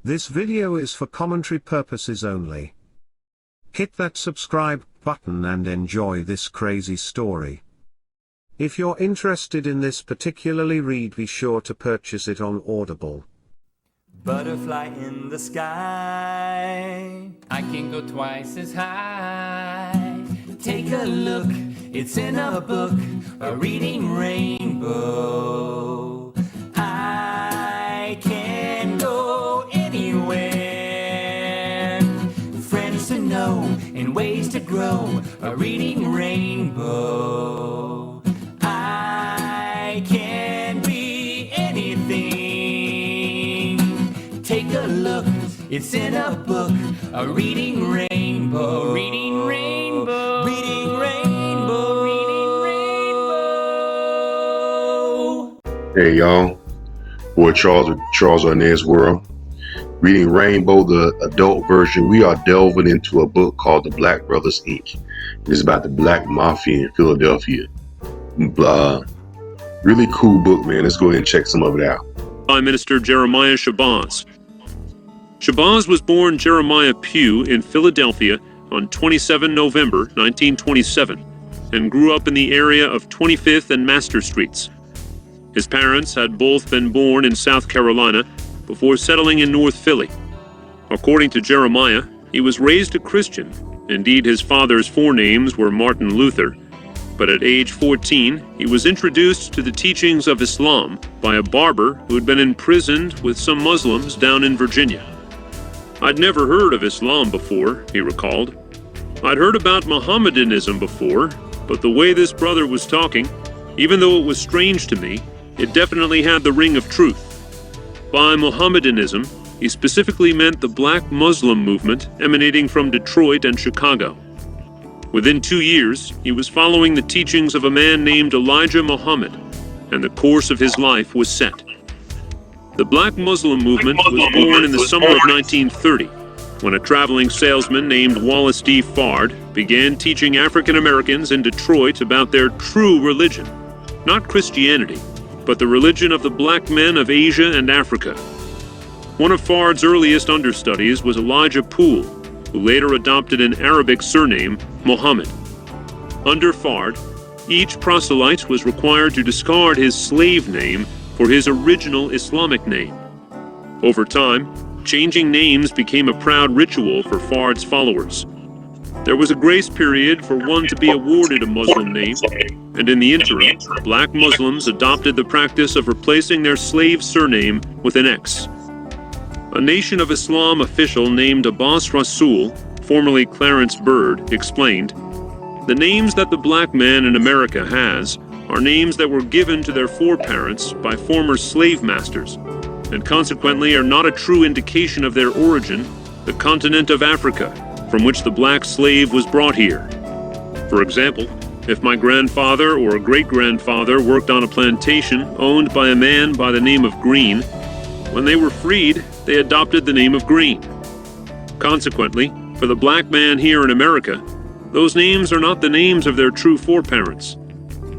This video is for commentary purposes only. Hit that subscribe button and enjoy this crazy story. If you're interested in this particularly read, be sure to purchase it on Audible. Butterfly in the sky, I can go twice as high. take a look, it's in a book, a reading rainbow. I can go anywhere, friends to know and ways to grow, a reading rainbow. I can be anything, take a look, it's in a book, a reading rainbow, reading rainbow, reading rainbow, reading rainbow. Hey y'all, boy Charles Arnaz World. Reading Rainbow, the adult version. We are delving into a book called The Black Brothers Inc. It's about the Black Mafia in Philadelphia. Really cool book, man. Let's go ahead and check some of it out. Prime Minister Jeremiah Shabazz. Shabazz was born Jeremiah Pugh in Philadelphia on 27 November 1927 and grew up in the area of 25th and Master Streets. His parents had both been born in South Carolina before settling in North Philly. According to Jeremiah, he was raised a Christian. Indeed, his father's forenames were Martin Luther. But at age 14, he was introduced to the teachings of Islam by a barber who had been imprisoned with some Muslims down in Virginia. "I'd never heard of Islam before," he recalled. "I'd heard about Mohammedanism before, but the way this brother was talking, even though it was strange to me, it definitely had the ring of truth." By Mohammedanism, he specifically meant the Black Muslim movement emanating from Detroit and Chicago. Within 2 years, he was following the teachings of a man named Elijah Muhammad, and the course of his life was set. The Black Muslim movement was born in the summer of 1930, when a traveling salesman named Wallace D. Fard began teaching African Americans in Detroit about their true religion, not Christianity, but the religion of the black men of Asia and Africa. One of Fard's earliest understudies was Elijah Poole, who later adopted an Arabic surname, Muhammad. Under Fard, each proselyte was required to discard his slave name for his original Islamic name. Over time, changing names became a proud ritual for Fard's followers. There was a grace period for one to be awarded a Muslim name, and in the interim, black Muslims adopted the practice of replacing their slave surname with an X. A Nation of Islam official named Abbas Rasul, formerly Clarence Byrd, explained, "The names that the black man in America has are names that were given to their foreparents by former slave masters, and consequently are not a true indication of their origin, the continent of Africa, from which the black slave was brought here. For example, if my grandfather or great-grandfather worked on a plantation owned by a man by the name of Green, when they were freed, they adopted the name of Green. Consequently, for the black man here in America, those names are not the names of their true foreparents.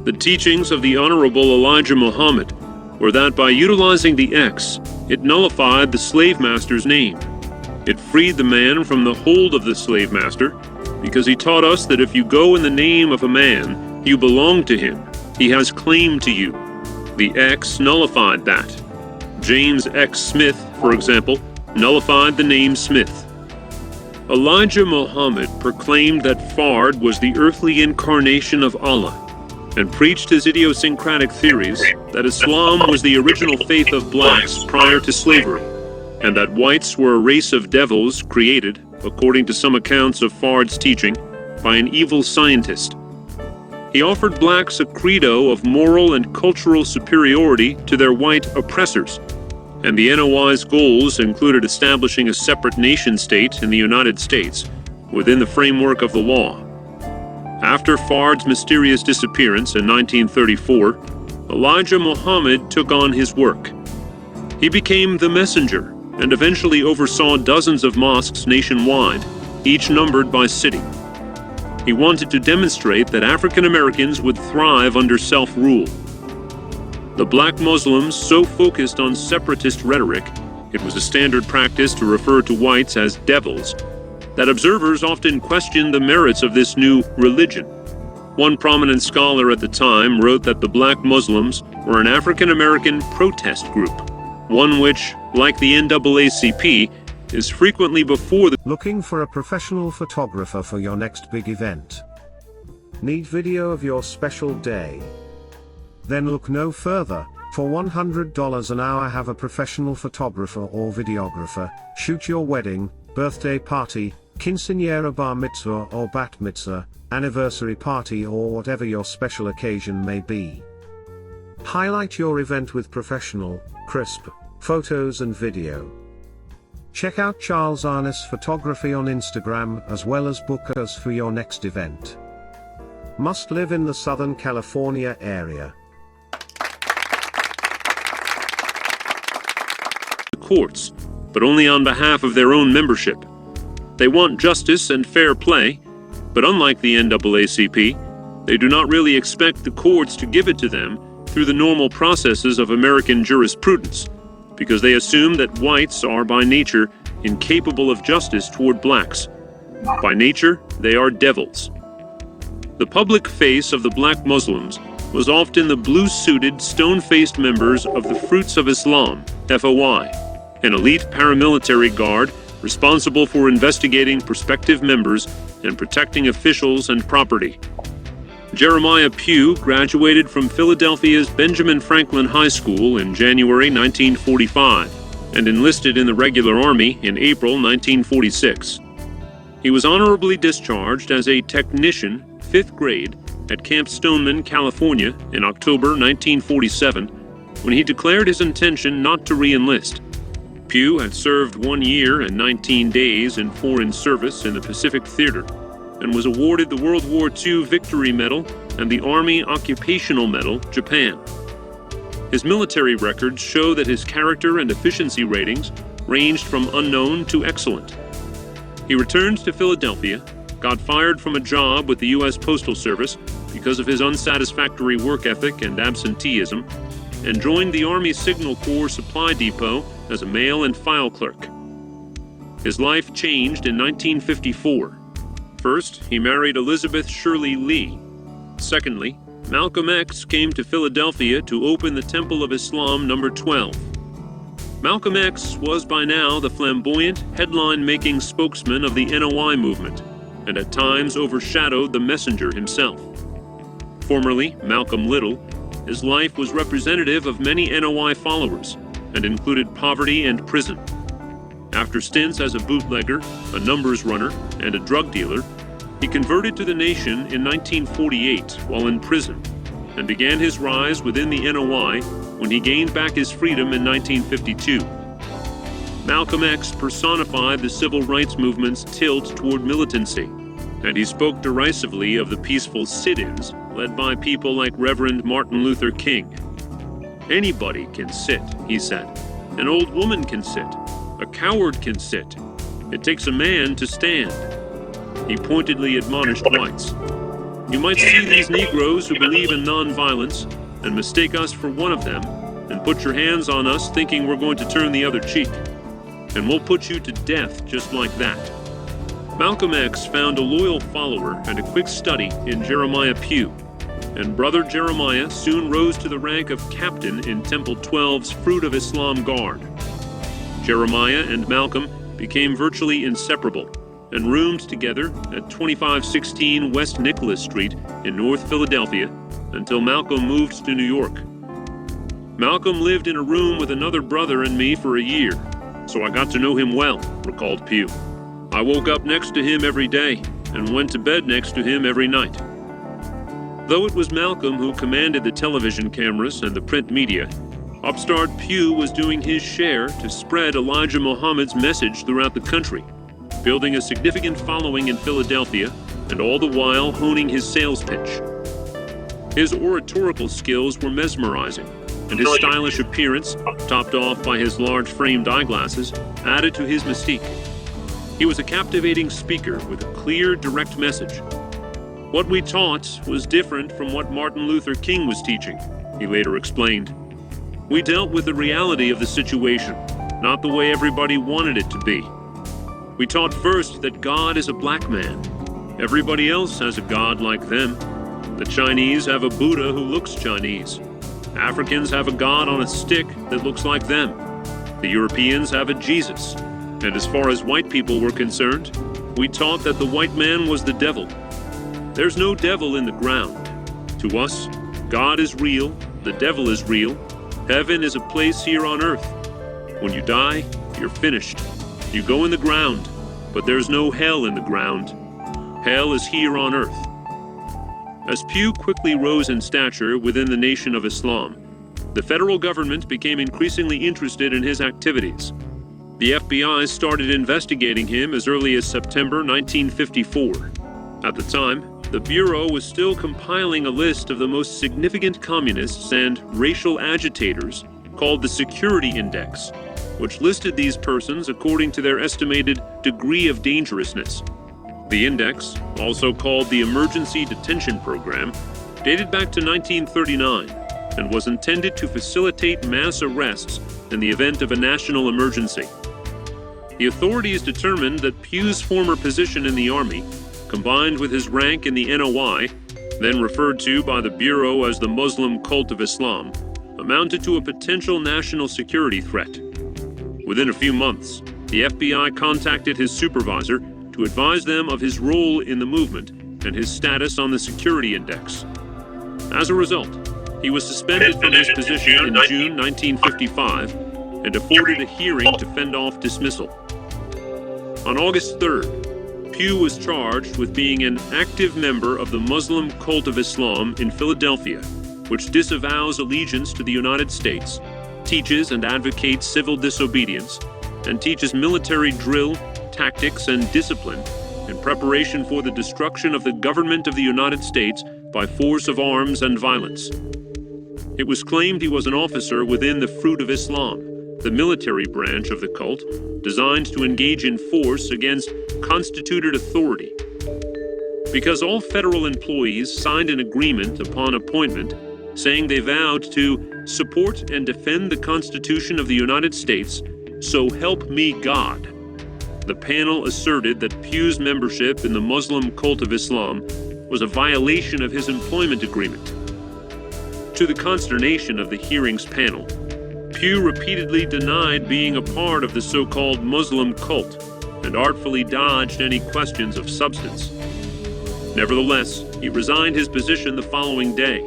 The teachings of the Honorable Elijah Muhammad were that by utilizing the X, it nullified the slave master's name. It freed the man from the hold of the slave master, because he taught us that if you go in the name of a man, you belong to him. He has claim to you. The X nullified that. James X. Smith, for example, nullified the name Smith. Elijah Muhammad proclaimed that Fard was the earthly incarnation of Allah, and preached his idiosyncratic theories that Islam was the original faith of blacks prior to slavery, and that whites were a race of devils created, according to some accounts of Fard's teaching, by an evil scientist. He offered blacks a credo of moral and cultural superiority to their white oppressors, and the NOI's goals included establishing a separate nation-state in the United States within the framework of the law. After Fard's mysterious disappearance in 1934, Elijah Muhammad took on his work. He became the messenger and eventually oversaw dozens of mosques nationwide, each numbered by city. He wanted to demonstrate that African Americans would thrive under self-rule. The black Muslims so focused on separatist rhetoric it was a standard practice to refer to whites as devils, that observers often questioned the merits of this new religion. One prominent scholar at the time wrote that the black Muslims were an African-American protest group, one which, like the NAACP, is frequently before the... Looking for a professional photographer for your next big event? Need video of your special day? Then look no further. For $100 an hour, have a professional photographer or videographer shoot your wedding, birthday party, quinceañera, bar mitzvah or bat mitzvah, anniversary party, or whatever your special occasion may be. Highlight your event with professional, crisp photos and video. Check out Charles Arness Photography on Instagram, as well as book us for your next event. Must live in the Southern California area. Courts, but only on behalf of their own membership. They want justice and fair play, but unlike the NAACP, they do not really expect the courts to give it to them through the normal processes of American jurisprudence, because they assume that whites are by nature incapable of justice toward blacks. By nature, they are devils. The public face of the black Muslims was often the blue-suited, stone-faced members of the Fruits of Islam, FOI, an elite paramilitary guard responsible for investigating prospective members and protecting officials and property. Jeremiah Pugh graduated from Philadelphia's Benjamin Franklin High School in January 1945 and enlisted in the regular army in April 1946. He was honorably discharged as a technician, 5th grade, at Camp Stoneman, California in October 1947, when he declared his intention not to re-enlist. Pugh had served 1 year and 19 days in foreign service in the Pacific Theater, and was awarded the World War II Victory Medal and the Army Occupational Medal, Japan. His military records show that his character and efficiency ratings ranged from unknown to excellent. He returned to Philadelphia, got fired from a job with the U.S. Postal Service because of his unsatisfactory work ethic and absenteeism, and joined the Army Signal Corps Supply Depot as a mail and file clerk. His life changed in 1954. First, he married Elizabeth Shirley Lee. Secondly, Malcolm X came to Philadelphia to open the Temple of Islam No. 12. Malcolm X was by now the flamboyant, headline-making spokesman of the NOI movement, and at times overshadowed the messenger himself. Formerly Malcolm Little, his life was representative of many NOI followers and included poverty and prison. After stints as a bootlegger, a numbers runner, and a drug dealer, he converted to the nation in 1948 while in prison, and began his rise within the NOI when he gained back his freedom in 1952. Malcolm X personified the civil rights movement's tilt toward militancy, and he spoke derisively of the peaceful sit-ins led by people like Reverend Martin Luther King. Anybody can sit, he said. An old woman can sit. A coward can sit. It takes a man to stand. He pointedly admonished whites. You might see these Negroes who believe in nonviolence and mistake us for one of them, and put your hands on us thinking we're going to turn the other cheek. And we'll put you to death just like that. Malcolm X found a loyal follower and a quick study in Jeremiah Pugh, and Brother Jeremiah soon rose to the rank of captain in Temple 12's Fruit of Islam Guard. Jeremiah and Malcolm became virtually inseparable and roomed together at 2516 West Nicholas Street in North Philadelphia until Malcolm moved to New York. Malcolm lived in a room with another brother and me for a year, so I got to know him well, recalled Pugh. I woke up next to him every day and went to bed next to him every night. Though it was Malcolm who commanded the television cameras and the print media, upstart Pugh was doing his share to spread Elijah Muhammad's message throughout the country, building a significant following in Philadelphia, and all the while honing his sales pitch. His oratorical skills were mesmerizing, and his stylish appearance, topped off by his large framed eyeglasses, added to his mystique. He was a captivating speaker with a clear, direct message. What we taught was different from what Martin Luther King was teaching, he later explained. We dealt with the reality of the situation, not the way everybody wanted it to be. We taught first that God is a black man. Everybody else has a God like them. The Chinese have a Buddha who looks Chinese. Africans have a God on a stick that looks like them. The Europeans have a Jesus. And as far as white people were concerned, we taught that the white man was the devil. There's no devil in the ground. To us, God is real, the devil is real, heaven is a place here on earth. When you die, you're finished. You go in the ground, but there's no hell in the ground. Hell is here on earth. As Pew quickly rose in stature within the Nation of Islam, the federal government became increasingly interested in his activities. The FBI started investigating him as early as September 1954. At the time, the Bureau was still compiling a list of the most significant communists and racial agitators called the Security Index, which listed these persons according to their estimated degree of dangerousness. The index, also called the Emergency Detention Program, dated back to 1939 and was intended to facilitate mass arrests in the event of a national emergency. The authorities determined that Pew's former position in the Army, combined with his rank in the NOI, then referred to by the Bureau as the Muslim Cult of Islam, amounted to a potential national security threat. Within a few months, the FBI contacted his supervisor to advise them of his role in the movement and his status on the Security Index. As a result, he was suspended from his position in June 1955 and afforded a hearing to fend off dismissal. On August 3rd, Pew was charged with being an active member of the Muslim Cult of Islam in Philadelphia, which disavows allegiance to the United States, teaches and advocates civil disobedience, and teaches military drill, tactics, and discipline in preparation for the destruction of the government of the United States by force of arms and violence. It was claimed he was an officer within the Fruit of Islam, the military branch of the cult, designed to engage in force against constituted authority. Because all federal employees signed an agreement upon appointment saying they vowed to support and defend the Constitution of the United States, so help me God, the panel asserted that Pew's membership in the Muslim Cult of Islam was a violation of his employment agreement. To the consternation of the hearings panel, Pew repeatedly denied being a part of the so-called Muslim cult and artfully dodged any questions of substance. Nevertheless, he resigned his position the following day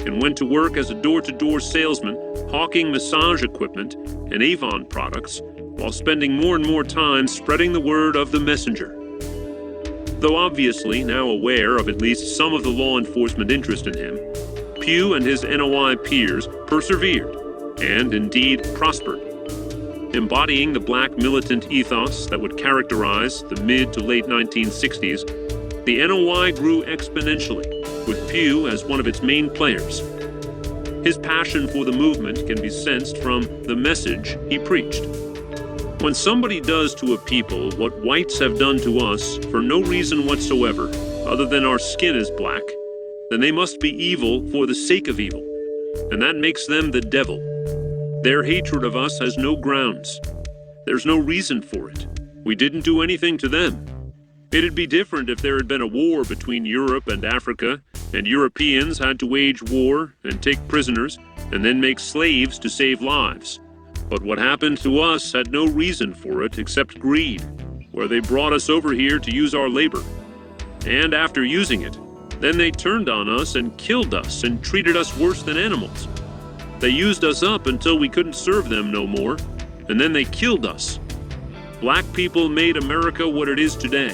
and went to work as a door-to-door salesman, hawking massage equipment and Avon products, while spending more and more time spreading the word of the messenger. Though obviously now aware of at least some of the law enforcement interest in him, Pew and his NOI peers persevered and indeed prospered. Embodying the black militant ethos that would characterize the mid to late 1960s, the NOI grew exponentially, with Pew as one of its main players. His passion for the movement can be sensed from the message he preached. When somebody does to a people what whites have done to us for no reason whatsoever, other than our skin is black, then they must be evil for the sake of evil, and that makes them the devil. Their hatred of us has no grounds. There's no reason for it. We didn't do anything to them. It'd be different if there had been a war between Europe and Africa, and Europeans had to wage war and take prisoners, and then make slaves to save lives. But what happened to us had no reason for it except greed, where they brought us over here to use our labor. And after using it, then they turned on us and killed us and treated us worse than animals. They used us up until we couldn't serve them no more, and then they killed us. Black people made America what it is today.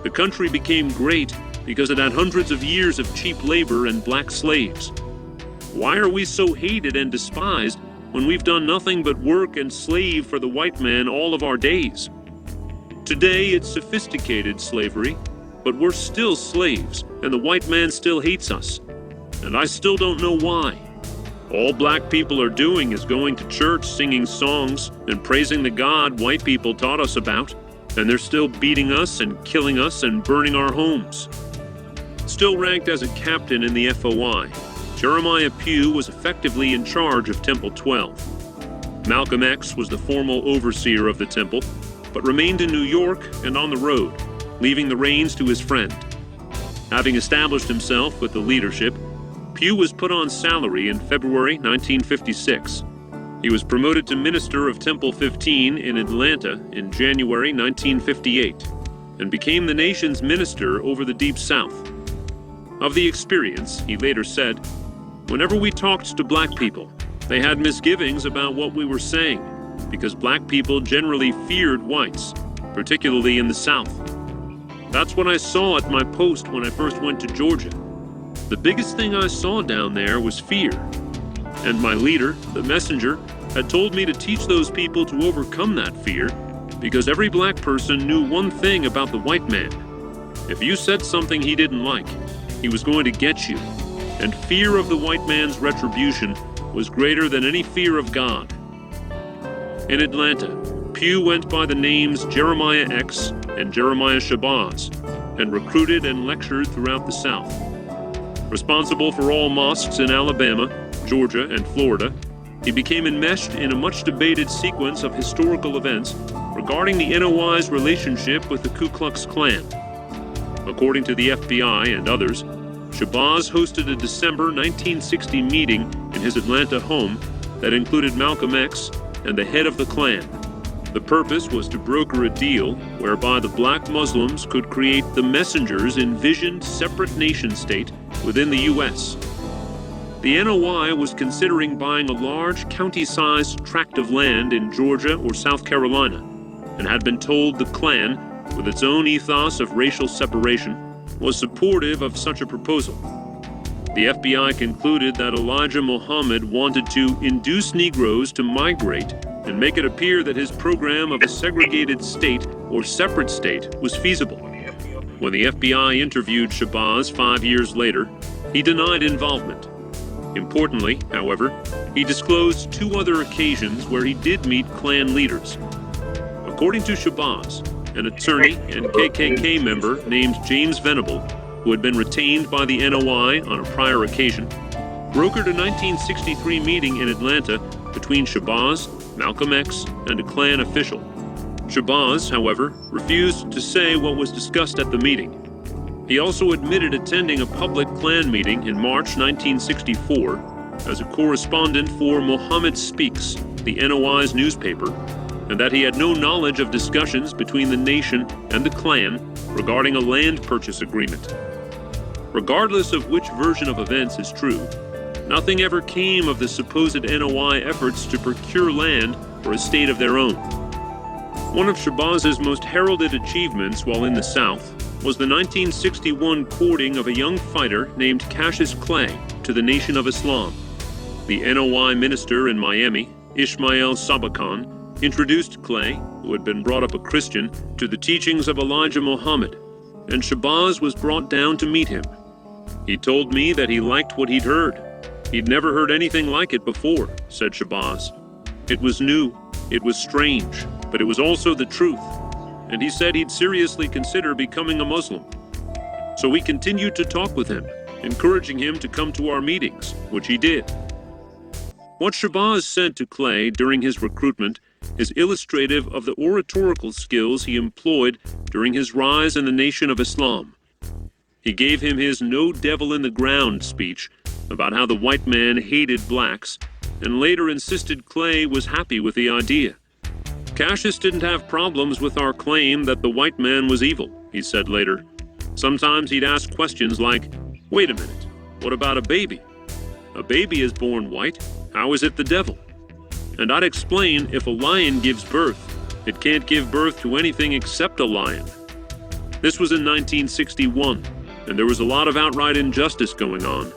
The country became great because it had hundreds of years of cheap labor and black slaves. Why are we so hated and despised when we've done nothing but work and slave for the white man all of our days? Today it's sophisticated slavery, but we're still slaves, and the white man still hates us. And I still don't know why. All black people are doing is going to church, singing songs, and praising the God white people taught us about, and they're still beating us and killing us and burning our homes. Still ranked as a captain in the FOI, Jeremiah Pew was effectively in charge of Temple 12. Malcolm X was the formal overseer of the temple, but remained in New York and on the road, leaving the reins to his friend. Having established himself with the leadership, Pugh was put on salary in February 1956. He was promoted to minister of Temple 15 in Atlanta in January 1958 and became the nation's minister over the Deep South. Of the experience, he later said, "Whenever we talked to black people, they had misgivings about what we were saying because black people generally feared whites, particularly in the South. That's what I saw at my post when I first went to Georgia. The biggest thing I saw down there was fear. And my leader, the messenger, had told me to teach those people to overcome that fear because every black person knew one thing about the white man. If you said something he didn't like, he was going to get you. And fear of the white man's retribution was greater than any fear of God." In Atlanta, Pugh went by the names Jeremiah X and Jeremiah Shabazz and recruited and lectured throughout the South. Responsible for all mosques in Alabama, Georgia, and Florida, he became enmeshed in a much-debated sequence of historical events regarding the NOI's relationship with the Ku Klux Klan. According to the FBI and others, Shabazz hosted a December 1960 meeting in his Atlanta home that included Malcolm X and the head of the Klan. The purpose was to broker a deal whereby the black Muslims could create the messenger's envisioned separate nation-state within the U.S. The NOI was considering buying a large county-sized tract of land in Georgia or South Carolina, and had been told the Klan, with its own ethos of racial separation, was supportive of such a proposal. The FBI concluded that Elijah Muhammad wanted to induce Negroes to migrate and make it appear that his program of a segregated state or separate state was feasible. When the FBI interviewed Shabazz 5 years later, he denied involvement. Importantly, however, he disclosed 2 other occasions where he did meet Klan leaders. According to Shabazz, an attorney and KKK member named James Venable, who had been retained by the NOI on a prior occasion, brokered a 1963 meeting in Atlanta between Shabazz, Malcolm X, and a Klan official. Shabazz, however, refused to say what was discussed at the meeting. He also admitted attending a public Klan meeting in March 1964 as a correspondent for Muhammad Speaks, the NOI's newspaper, and that he had no knowledge of discussions between the nation and the Klan regarding a land purchase agreement. Regardless of which version of events is true, nothing ever came of the supposed NOI efforts to procure land for a state of their own. One of Shabazz's most heralded achievements while in the South was the 1961 courting of a young fighter named Cassius Clay to the Nation of Islam. The NOI minister in Miami, Ismail Sabakan, introduced Clay, who had been brought up a Christian, to the teachings of Elijah Muhammad, and Shabazz was brought down to meet him. He told me that he liked what he'd heard. He'd never heard anything like it before, said Shabazz. It was new, it was strange, but it was also the truth, and he said he'd seriously consider becoming a Muslim. So we continued to talk with him, encouraging him to come to our meetings, which he did. What Shabazz said to Clay during his recruitment is illustrative of the oratorical skills he employed during his rise in the Nation of Islam. He gave him his "no devil in the ground" speech about how the white man hated blacks, and later insisted Clay was happy with the idea. Cassius didn't have problems with our claim that the white man was evil, he said later. Sometimes he'd ask questions like, "Wait a minute, what about a baby? A baby is born white, how is it the devil?" And I'd explain, if a lion gives birth, it can't give birth to anything except a lion. This was in 1961, and there was a lot of outright injustice going on.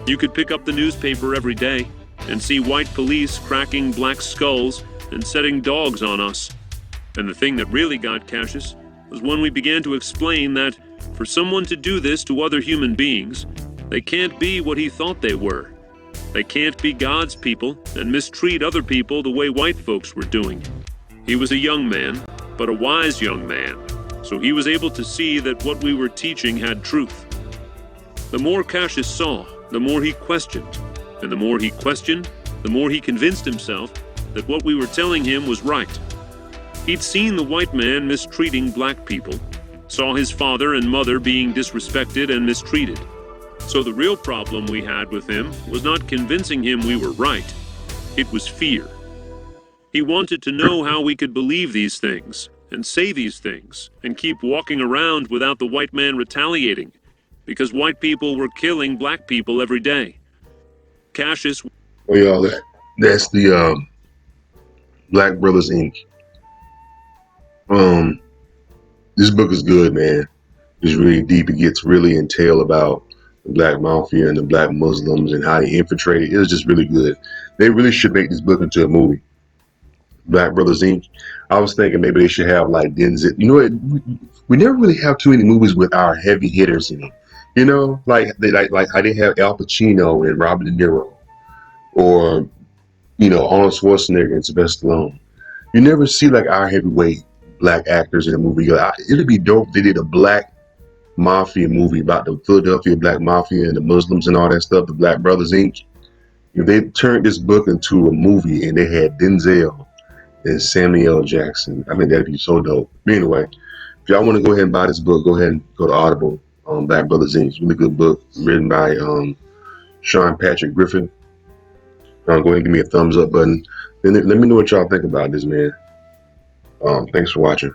You could pick up the newspaper every day and see white police cracking black skulls and setting dogs on us. And the thing that really got Cassius was when we began to explain that for someone to do this to other human beings, they can't be what he thought they were. They can't be God's people and mistreat other people the way white folks were doing. He was a young man, but a wise young man, so he was able to see that what we were teaching had truth. The more Cassius saw, the more he questioned, and the more he questioned, the more he convinced himself that what we were telling him was right. He'd seen the white man mistreating black people, saw his father and mother being disrespected and mistreated. So the real problem we had with him was not convincing him we were right. It was fear. He wanted to know how we could believe these things and say these things and keep walking around without the white man retaliating, because white people were killing black people every day. Cassius. Oh, y'all, that's the Black Brothers Inc. This book is good, man. It's really deep. It gets really entailed about the Black Mafia and the Black Muslims and how they infiltrated. It was just really good. They really should make this book into a movie. Black Brothers Inc. I was thinking maybe they should have like Denzel. You know what? We never really have too many movies with our heavy hitters in it. You know, like how they have Al Pacino and Robert De Niro, or Arnold Schwarzenegger and Sylvester Stallone. You never see like our heavyweight black actors in a movie. It'd be dope if they did a Black Mafia movie about the Philadelphia Black Mafia and the Muslims and all that stuff. The Black Brothers Inc. If they turned this book into a movie and they had Denzel and Samuel L. Jackson, I think that'd be so dope. But anyway, if y'all want to go ahead and buy this book, go ahead and go to Audible. Black Brothers Inc. It's a really good book written by Sean Patrick Griffin. Go ahead and give me a thumbs up button. Let me know what y'all think about this, man. Thanks for watching.